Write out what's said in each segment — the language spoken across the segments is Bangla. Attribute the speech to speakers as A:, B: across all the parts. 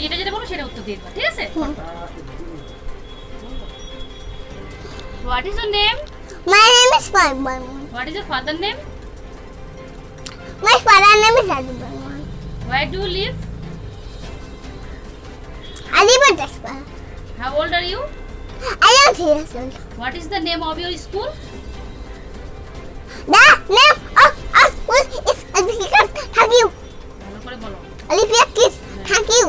A: যেটা যেটা বলবো সেটা উত্তর দিয়ে দেবা, ঠিক আছে? What is your name?
B: My name is Farman.
A: What is your father name?
B: My father name is Adi Barman.
A: Where do you live?
B: I live at Jasper.
A: How old are you?
B: I am 3 years old.
A: What is the name of your school?
B: The name of our school is Olympic. Thank you.
A: ভালো করে বলো।
B: Olympic Kids. Thank you.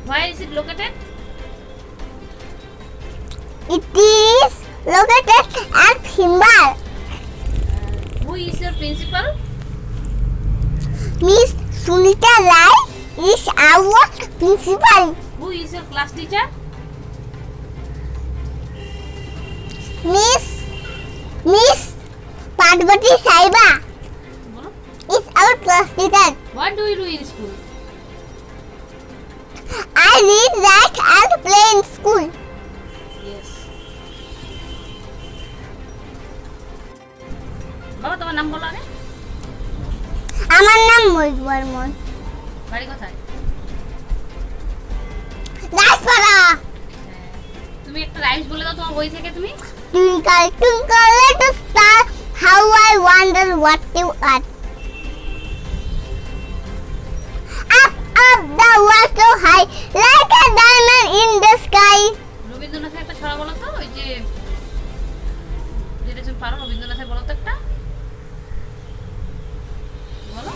A: Where is it located?
B: It is located at Bengal.
A: Who is your principal?
B: Miss Sunita Rai is our principal.
A: Who is your class teacher?
B: Miss Parvati Saiba
A: বলো।
B: is our class teacher.
A: What do you do in school?
B: I read, write and play in school.
A: Yes. বাবা তোমার নাম বলো আগে।
B: আমার নাম মহিত বর্মন।
A: বাড়ি কোথায়?
B: রাজপাড়া।
A: তুমি একটা রাইমস বলে দাও তোমার বই থেকে তুমি।
B: Twinkle, twinkle, little star, how I wonder what you are. Up, up, the world so high, like a diamond in the sky.
A: রবীন্দ্রনাথের একটা ছড়া বলো তো, ওই যে যেটা তুমি পারো রবীন্দ্রনাথের বলো তো একটা। বলো।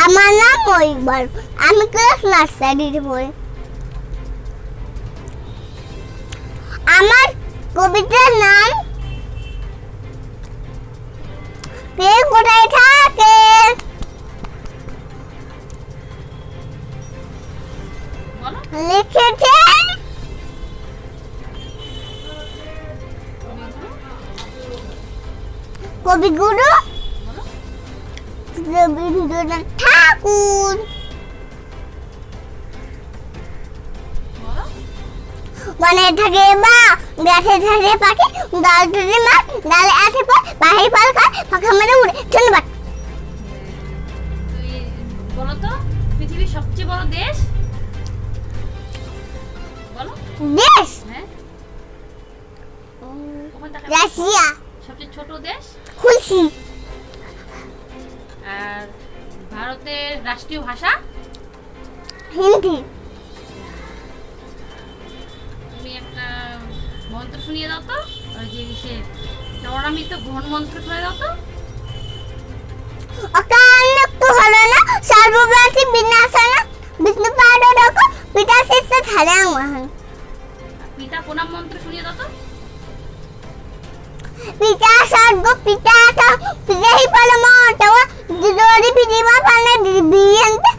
B: আমার নাম মহিত বর্মন। আমি ক্লাস নার্সারিতে পড়ি। আমার কবিতার নাম কে কোথায় থাকে।
A: বলো।
B: লিখেছেন কবিগুরু
A: বলো।
B: রবীন্দ্রনাথ ঠাকুর।
A: বলো।
B: বনে থাকে বা গাছে থাকে পাখি, ডাল থাকে মাছ, ডালে আছে ফল, পাখি ফল খায়, পাখা মেরে উড়ে। ধন্যবাদ।
A: তুই বলো তো পৃথিবীর সবচেয়ে বড় দেশ। বলো।
B: দেশ
A: হ্যাঁ। ওখান থেকে
B: রাশিয়া।
A: সবচেয়ে ছোট দেশ।
B: খুশি।
A: আর ভারতের রাষ্ট্রীয় ভাষা।
B: হিন্দি।
A: তুমি একটা মন্ত্র শুনিয়ে দাও তো, ওই যে সে নবনামিত গ্রহণ মন্ত্র শুনিয়ে দাও তো।
B: অকালমৃত্যু হলো না, সর্বব্যাপী বিনাশনা, বিষ্ণু পাদ রকম, পিতা শিষ্য ধারাং মহান।
A: পিতা প্রণাম মন্ত্র শুনিয়ে দাও তো।
B: পিতা স্বর্গ পিতা পিতাহি পরম তব দিদরি পৃথিবী পানে দিয়ন্তে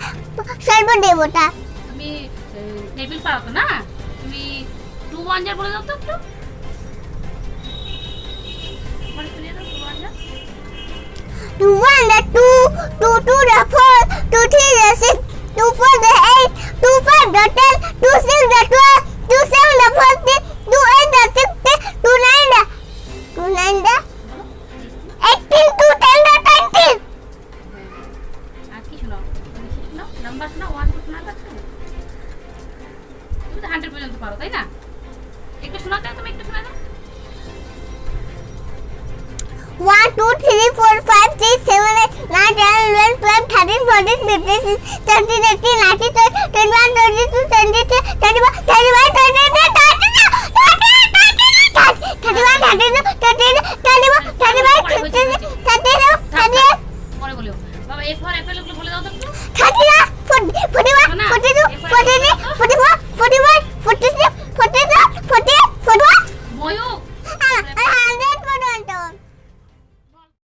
B: সর্বদেবতা।
A: তুমি টেবিল পারো তো না, তুমি 2 1 বলে দাও তো একটু। বলে শুনিয়ে দাও 2 1
B: 2 1 the 2 2 2 the 4 2 3 the 6 2 4 the 8 2 5 the 10 2 6 the 12 2 7 the 14 2 8 the 16 2 9 the 18 2 10 the 20।
A: আর কি শোনাও? তুমি কি শোনাও? নাম্বার শোনাও, 1 2 শোনাও তো একটু। তুমি তো 100 পর্যন্ত পারো তাই না? একটু শোনাতে তুমি একটু শোনা দাও।
B: 1 2 3 4 5 6 7 8 9 10 11 12 13 14 15 16 17 18 19 20 21 22 23 24 25 26